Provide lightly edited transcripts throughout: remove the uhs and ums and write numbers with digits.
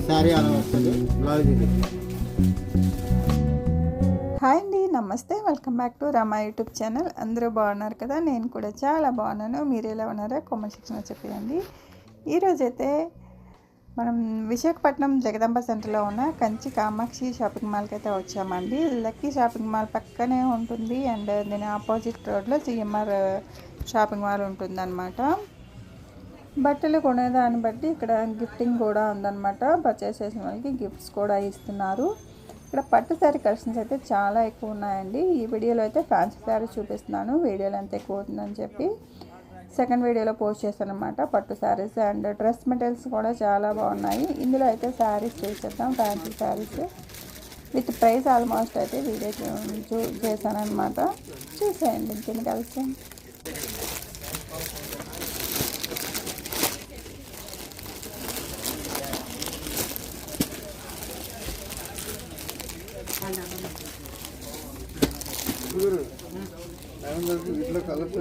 Sorry అలా వస్తుంది blouse ఇది. హాయ్ అండి, నమస్తే, welcome back to Rama YouTube channel. అందరూ బాగున్నారు కదా? నేను కూడా చాలా బాగున్నాను. మీరు ఎలా ఉన్నారో కామెంట్ సెక్షన్లో చెప్పేయండి. ఈరోజైతే మనం విశాఖపట్నం జగదాంబ సెంటర్లో ఉన్న కంచి కామాక్షి షాపింగ్ మాల్కి అయితే వచ్చామండి. లక్కీ షాపింగ్ మాల్ పక్కనే ఉంటుంది అండ్ దీని ఆపోజిట్ రోడ్లో జిఎంఆర్ షాపింగ్ మాల్ ఉంటుందన్నమాట. బట్టలు కొనేదాన్ని బట్టి ఇక్కడ గిఫ్టింగ్ కూడా ఉందన్నమాట. పర్చేస్ చేసిన వాళ్ళకి గిఫ్ట్స్ కూడా ఇస్తున్నారు. ఇక్కడ పట్టు శారీ కలెక్షన్స్ అయితే చాలా ఎక్కువ ఉన్నాయండి. ఈ వీడియోలో అయితే ఫ్యాన్సీ శారీ చూపిస్తున్నాను. వీడియోలో ఎంత ఎక్కువ అవుతుందని చెప్పి సెకండ్ వీడియోలో పోస్ట్ చేశాను అనమాట. పట్టు శారీస్ అండ్ డ్రెస్ మెటీరియల్స్ కూడా చాలా బాగున్నాయి. ఇందులో అయితే శారీస్ చూసేద్దాం. Fancy saris with price almost అయితే వీడియో చేశాను అనమాట. చూసేయండి, ఇంకెన్ని కలిసి. ఇట్లా కలర్స్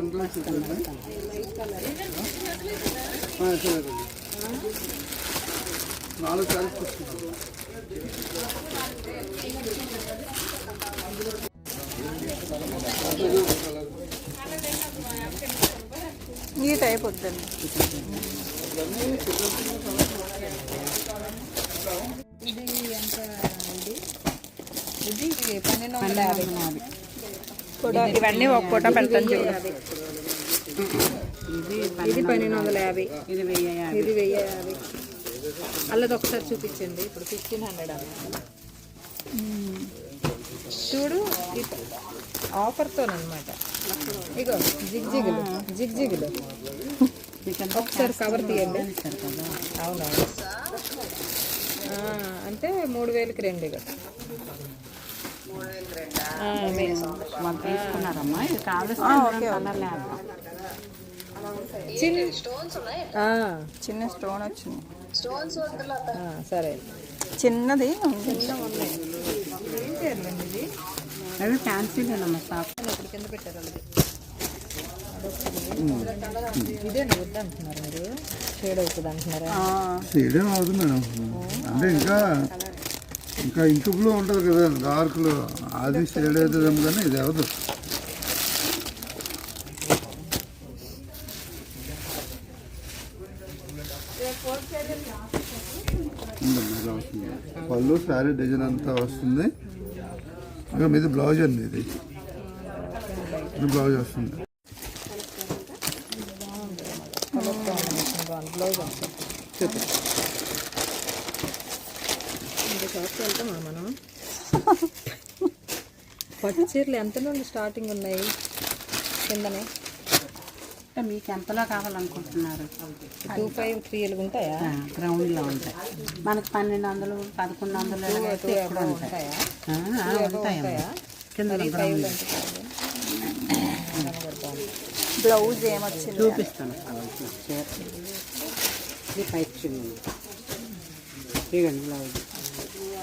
నాలుగు సారీస్ తీసుకుంటాం. ఈ టైప్ వద్దండి. ఇది 1250 కూడా. ఇవన్నీ ఒక పూట పెడతాను చూడండి. ఇది 1250, ఇది 1050. అల్లది ఒకసారి చూపించండి. ఇప్పుడు 1500 అన్నమాట. చూడు, ఆఫర్తోనమాట. ఇగో జిగ్జిగులు ఒకసారి కవర్ తీయండి. అవునవును, అంటే 3000కి 2 ఇక తీసుకున్నారమ్మా. ఇది కావాల్సిన చిన్న స్టోన్ వచ్చింది. సరే, చిన్నది అవి ఫ్యాన్సీలేనమ్మా. స్టాక్ ఇప్పుడు కింద పెట్టారు వాళ్ళది. ఇదేనా వద్దు అంటున్నారు మీరు? షేడ్ అవుతుంది అంటున్నారా? షేడేం అవుతుంది మేడం. అంటే ఇంకా ఇంక బ్లూ ఉంటుంది కదా, డార్క్లో, అది షేడ్ అవుతుందేమో కానీ ఇది అవదు. పళ్ళు శారీ డిజైన్ అంతా వస్తుంది. ఇంకా మీది బ్లౌజ్ అండి. ఇది బ్లౌజ్ వస్తుంది. వెళ్తామా మనం? పట్టు చీరలు ఎంత నుండి స్టార్టింగ్ ఉన్నాయి? కిందనే మీకు ఎంతలో కావాలనుకుంటున్నారు? 25, 3 ఉంటాయా? గ్రౌండ్లో ఉంటాయి. మనకు 1200, 1100 ఉంటాయా? ఉంటాయా? కింద బ్లౌజ్ ఏమొచ్చింది చూపిస్తాను. ఇది పైప్ చూడండి. ఇవ్వండి బ్లౌజ్.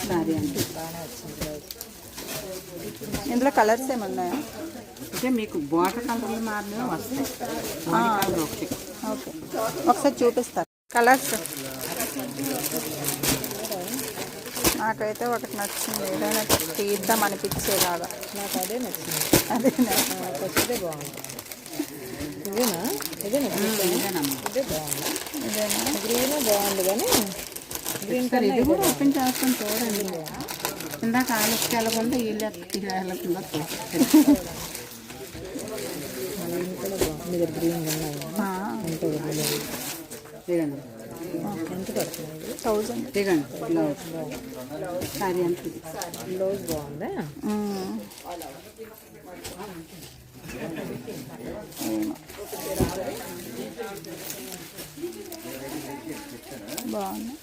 సారీ అంటే బాగానే వచ్చింది బ్లౌజ్. ఇందులో కలర్స్ ఏమన్నాయా? అంటే మీకు బార్డర్ కలర్లు మాత్రమే వస్తాయి. ఓకే, ఒకసారి చూపిస్తారు కలర్స్. నాకైతే ఒకటి నచ్చింది, ఏదైనా తీద్దాం అనిపించేలాగా. నాకు అదే నచ్చింది. అదేనా? ఫస్ట్దే బాగుంది. ఇదేనా? ఇదేనా? ఇదే బాగుంది. ఇదేనా? గ్రీన్ బాగుంది, కానీ గ్రీన్ కలర్ ఇది కూడా ఓపెన్ చేస్తాం చూడండి. ఇందాక ఆలోచన వెళ్ళకుండా వీళ్ళు వెళ్ళకుండా గ్రీన్ కూడా బాగుంది. మీద గ్రీన్ ఉన్నాయి. ఎంత దిగండి. ఎంత పడుతుంది? 1000. దిగండి. బ్లౌజ్ సారీ ఎంత? బ్లౌజ్ బాగుందా? బాగుంది.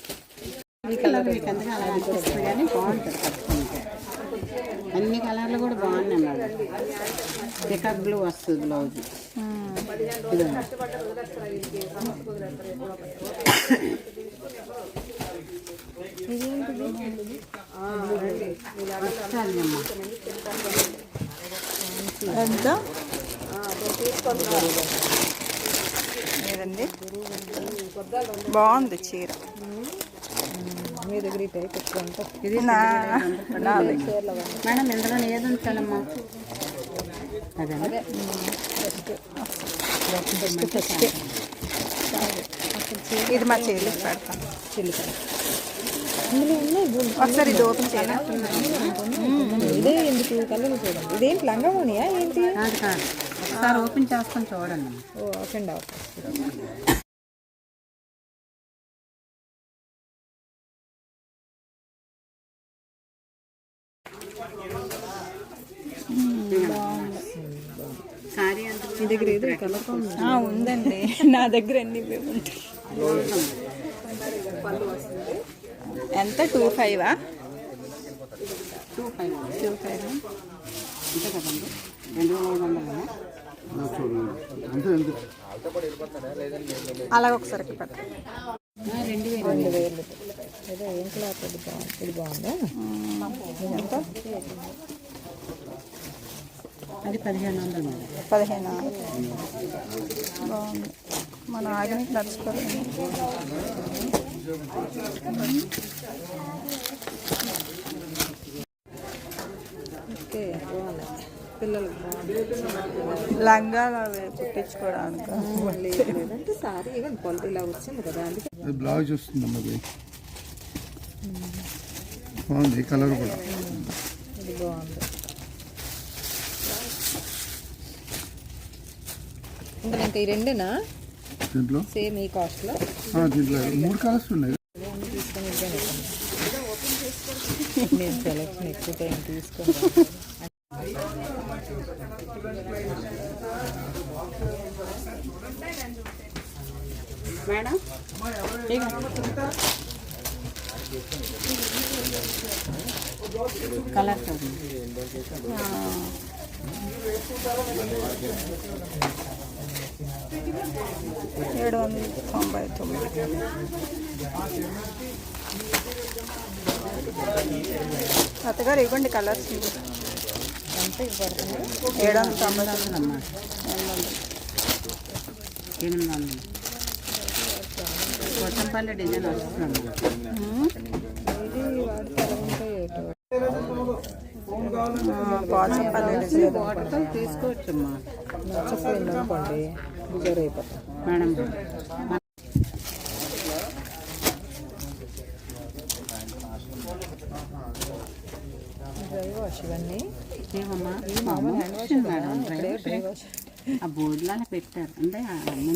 ఈ కలర్ మీకు ఎందుకు అలా అనిపిస్తుంది, కానీ బాగుంటుంది కట్టుకుంటే. అన్ని కలర్లు కూడా బాగున్నాయి మేడం. పికాక్ బ్లూ వస్తుంది బ్లౌజ్. ఎంత? ఉందండి, బాగుంది చీర. మీ దగ్గర ఈ టైప్ ఎక్కువ ఉంటుంది. ఇది మేడం ఇందులో ఏది ఉంచాలమ్మా? అదే ఇది మా చెల్లికి పెడతాను. ఇందులో ఉన్నాయి గోల్డ్. ఒకసారి ఇది ఓపెన్ చేయనా? ఇదే ఎందుకు కలర్ చూడండి. ఇదేంటి లంగామోనియా ఏంటి? కాదు కాదు, ఒకసారి ఓపెన్ చేసుకొని చూడండి. O of and of. Sorry అంత మీ దగ్గర ఏదో కలర్ ఉందండి, నా దగ్గర అన్ని ఉంటాయి. ఎంత 25? 25 అంతే కదండి, 2500. అంతే అంతే. అలాగ ఒకసారి పెట్టండి. 2000. ఏదో ఏం క్లాత్ ఇది బాగుంది. ఇది బాగుందా? ఎంత? అది 1500 మేడం. 15. బాగుంది. మన ఆర్గానిక్ నడుచుకోవాలి. ఓకే బాగుంది. పిల్లలకు బాగుంది. లంగాలు అవి కుట్టించుకోవడానికి. లేదంటే సారీ ఈవెన్ క్వాలిటీ ఇలా వచ్చింది కదా, అందుకే బ్లౌజ్ వస్తుందమ్మా అది. బాగుంది కలర్ కూడా. ఇది బాగుంది. ఇంకా ఇంకా ఈ రెండేనా దీంట్లో సేమ్ ఈ కాస్ట్లో? దీంట్లో 3 కలర్స్ ఉన్నాయి. నేను సెలెక్షన్ ఎక్కువ టైం తీసుకుని మేడం కలర్ చూడండి. 799. అత్తగారు ఇవ్వండి కలర్స్. ఎంత పడుతుంది? 799 అమ్మా 800. కొత్తపల్లి డిజైన్ వస్తుందమ్మా. ఇది వాడితే ఎలా ఉంటాయి ఏటో. వాటర్తో తీసుకోవచ్చమ్మా. నచ్చపోయింది అనుకోండి డిజైర్ అయిపోతాం మేడం. డ్రై వాష్ ఇవన్నీ ఏమమ్మా మామూలు hand wash madam, dry wash. ఆ బోర్డులాగా పెట్టారు అంటే అన్నీ.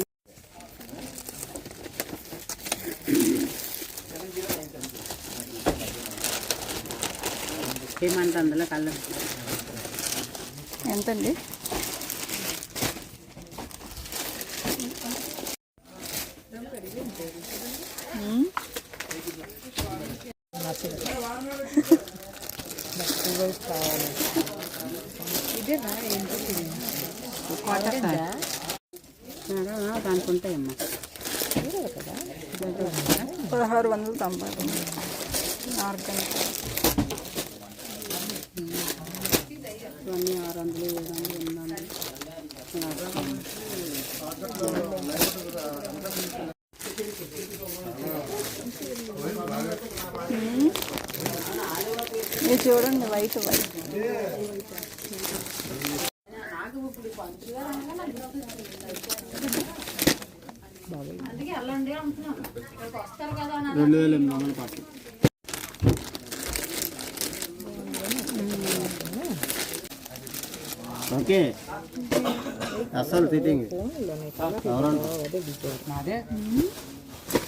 ఏమంటే అందులో కలర్ ఎంతండి? కావాలి. ఇదేనా ఏంటి? మేడం దానికి ఉంటాయమ్మా. కదా 1699 ఆర్గానిక్. ఇవన్నీ 600, 700, 800. ఇది చూడండి, వైట్ వైట్. ఓకే అసలు ఫిట్టింగ్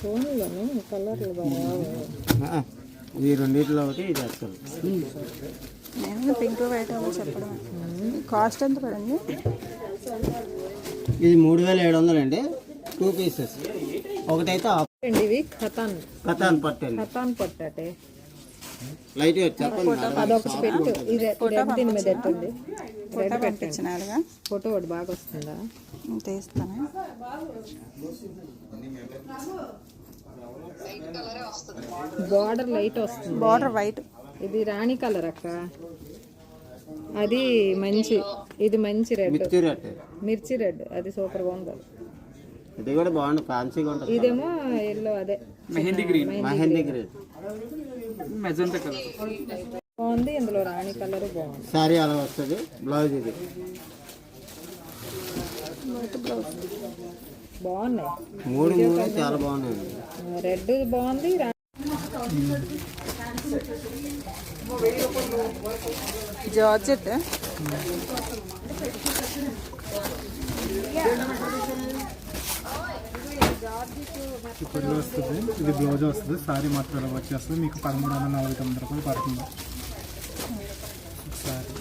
ఫోన్లోనే కలర్లు బాగా. ఈ రెండిట్లో ఒకటి ఇది అసలు. నేను పింక్ వైట్ అని చెప్పడం. కాస్ట్ ఎంత పడండి? ఇది 3700 అండి. 2 పీసెస్. ఒకటైతే ఇవి ఖతాన్ కథాన్ పట్టండి. ఖతాన్ పట్టాటే లైట్ చెప్పండి. అదొకటి పెట్టు. ఇది దీని మీద ఎట్టండి. ఫోటో పంపించినారుగా. ఫోటో ఒకటి బాగా వస్తుందా? తీస్తాను. బార్డర్ లైట్ వస్తుంది. Border white. ఇది రాణి కలర్ అక్క. అది మంచి, ఇది మంచి రెడ్, మిర్చి రెడ్. మిర్చి రెడ్. అది సూపర్ బాగుంది. ఇది కూడా బాగుంది, ఫ్యాన్సీగా ఉంటుంది. ఇదేమో ఎల్లో, అదే mehndi green, mehndi green magenta colour బాగుంది. ఇందులో రాణి కలర్ బాగుంది. శారీ అలా వస్తుంది. బ్లౌజ్ ఇది బాగున్నాయి. మూడు చాలా బాగున్నాయి. రెడ్ బాగుంది. జార్జెట్ ఇప్పుడు వస్తుంది. ఇది బ్లౌజ్ వస్తుంది. సారీ మాత్రం ఇలా వచ్చేస్తుంది. మీకు 1349 రూపాయలు పడుతుంది సారీ.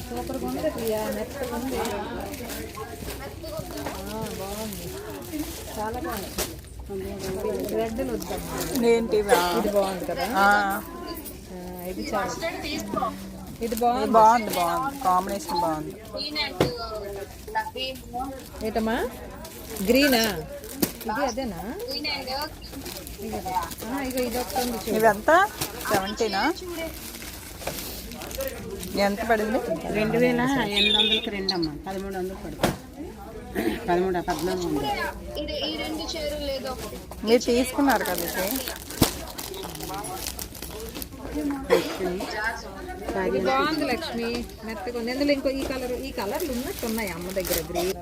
సూపర్ ఉంది ప్రియా, మెత్తగా ఉంది. బాగుంది, చాలా బాగుంది. రెడ్లు వద్దమ్మా. ఏంటి ఇది బాగుంది కదా, ఇది చాలా ఇది బాగుంది. బాగుంది కాంబినేషన్ బాగుంది. ఏంటమ్మా గ్రీనా? ఇది అదేనా? ఇక ఇది ఒకటి. ఇదంతా 70నా? ఎంత పడింది? 2800కి 2 అమ్మ. 1300 పడుతుంది. 14 మీరు తీసుకున్నారు కదా ఇది. ఇది బాగుంది లక్ష్మి, మెత్తగా ఉంది. ఇందులో ఇంకో ఈ కలర్లు ఉన్నట్టు ఉన్నాయి అమ్మ దగ్గర. Green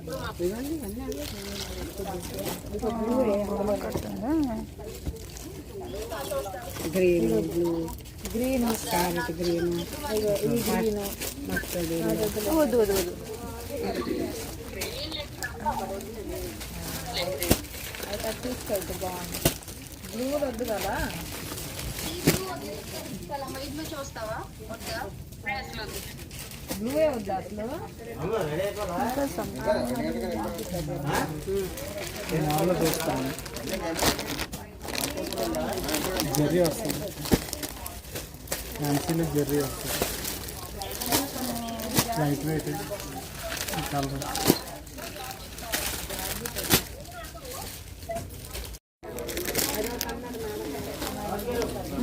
green, blue, green carrot green, ఈ గ్రీన్ మస్టర్డ్, వద్దు వద్దు వద్దు. అయితే తీసుకెళ్తే బాగుంది. బ్లూ వద్దు కదా. బ్లూవే వద్దు అసలు. జెర్రీ వస్తుంది. ఫ్యాన్సీలో జెర్రీ వస్తుంది. Light weight colour.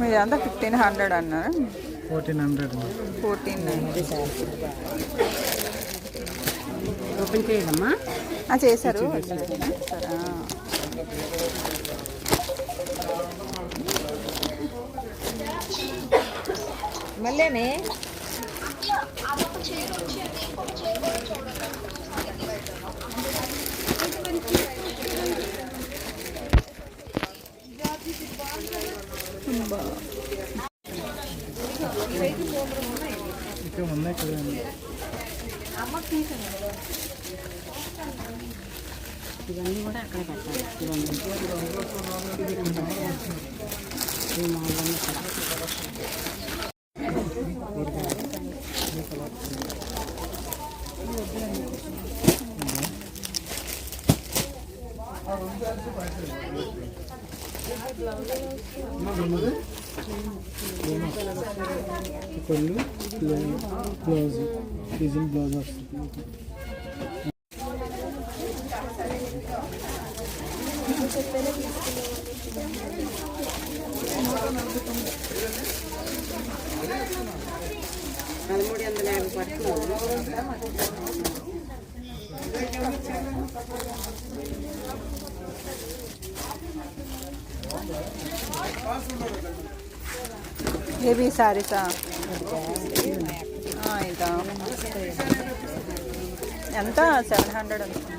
మీదంతా 1500 అన్నారు. 1400. 14 ఓపెన్ చేయడమ్మా. చేశారు. మళ్ళీనే ఇక్కడ ఉన్నాయి కదండి. ఇవన్నీ కూడా అక్కడ పెట్టాలి. ఇవన్నీ పళ్ళు బ్లౌజ్ డిజైన్ బ్లౌజ్ వస్తుంది. ఏవి సారీసా? ఇదా ఎంత? 700 అనుకో.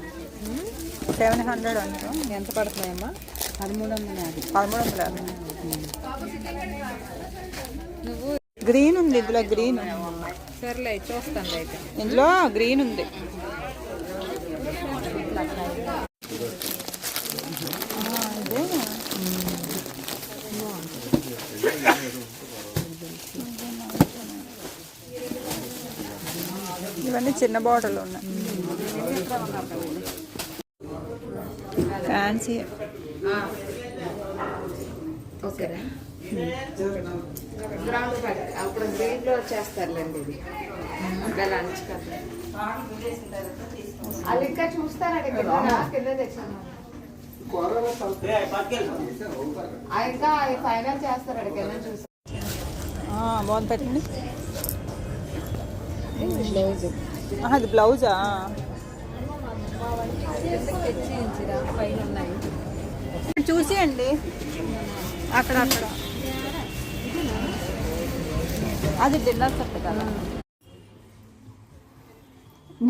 700 అనుకో. ఎంత పడుతున్నాయమ్మా? 1350. 1350. నువ్వు గ్రీన్ ఉంది ఇందులో. గ్రీన్ సర్లే చూస్తాను. అయితే ఇందులో గ్రీన్ ఉంది. ఇదే ఇవన్నీ చిన్న బాటిల్ ఉన్నాయి. ఫ్యాన్సీ. ఓకేనా? అప్పుడు గ్రీన్లో వచ్చేస్తారులేండి. ఇది లంచ్ కదా. అది ఇంకా చూస్తారండి కింద తెచ్చాను ఇంకా ఫైనల్ చేస్తారండి కింద చూసి బాగుంది పెట్టండి. అది బ్లౌజా? పైన ఉన్నాయి చూసేయండి అక్కడ అక్కడ. అది డిన్నర్ సెట్ కదా.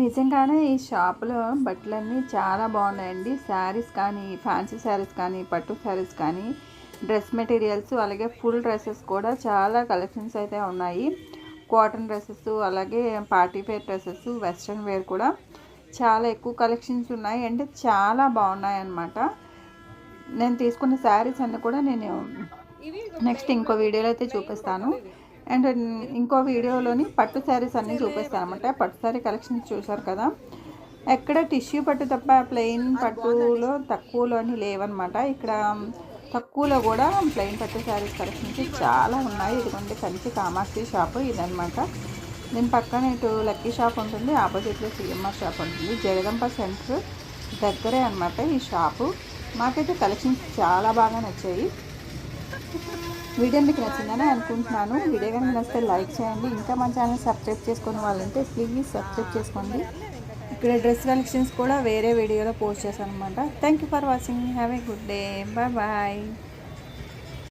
నిజంగానే ఈ షాప్లో బట్టలన్నీ చాలా బాగున్నాయండి. శారీస్ కానీ, ఫ్యాన్సీ శారీస్ కానీ, పట్టు శారీస్ కానీ, డ్రెస్ మెటీరియల్స్, అలాగే ఫుల్ డ్రెస్సెస్ కూడా చాలా కలెక్షన్స్ అయితే ఉన్నాయి. కాటన్ డ్రెస్సెస్, అలాగే party wear dresses, western wear కూడా చాలా ఎక్కువ కలెక్షన్స్ ఉన్నాయి. అంటే చాలా బాగున్నాయి అన్నమాట. నేను తీసుకున్న శారీస్ అన్నీ కూడా నేను నెక్స్ట్ ఇంకో వీడియోలో అయితే చూపిస్తాను. అండ్ ఇంకో వీడియోలోని పట్టు శారీస్ అన్నీ చూపిస్తాను అనమాట. పట్టు శారీ కలెక్షన్స్ చూసారు కదా, ఎక్కడ టిష్యూ పట్టు తప్ప ప్లెయిన్ పట్టులో తక్కువలోని లేవన్నమాట. ఇక్కడ తక్కువలో కూడా ప్లెయిన్ పట్టు శారీస్ కలెక్షన్స్ చాలా ఉన్నాయి. ఇదిగోండి కంచి కామాక్షి షాపు ఇదనమాట. దీని పక్కన ఇటు లక్కీ షాప్ ఉంటుంది, ఆపోజిట్లో సిఎంఆర్ షాప్ ఉంటుంది. జగదంబ సెంటర్ దగ్గరే అనమాట ఈ షాపు. మాకైతే కలెక్షన్స్ చాలా బాగా నచ్చాయి. వీడియో మీకు నచ్చిందని అనుకుంటున్నాను. వీడియో కనుక నచ్చితే లైక్ చేయండి. ఇంకా మా ఛానల్ సబ్స్క్రైబ్ చేసుకునే వాళ్ళంటే ప్లీజ్ సబ్స్క్రైబ్ చేసుకోండి. ఇక్కడ డ్రెస్ కలెక్షన్స్ కూడా వేరే వీడియోలో పోస్ట్ చేశాను అనమాట. Thank you for watching. Have a good day. Bye bye.